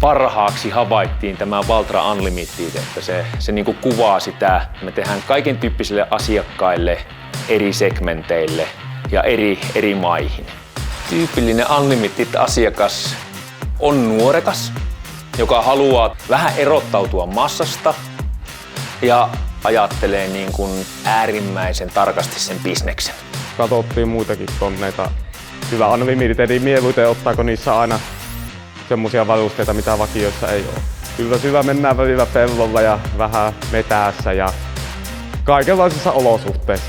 parhaaksi havaittiin tämä Valtra Unlimited, että se niin kuin kuvaa sitä. Me tehdään kaiken tyyppisille asiakkaille, eri segmenteille ja eri maihin. Tyypillinen Unlimited-asiakas on nuorekas, joka haluaa vähän erottautua massasta ja ajattelee niin kuin äärimmäisen tarkasti sen bisneksen. Katsottiin muitakin koneita. Hyvä Unlimited mieluiten, ottaako niissä aina semmoisia varusteita, mitä vakioissa ei ole. Kyllä syvä mennään välillä pellolla ja vähän metässä ja kaikenlaisissa olosuhteissa.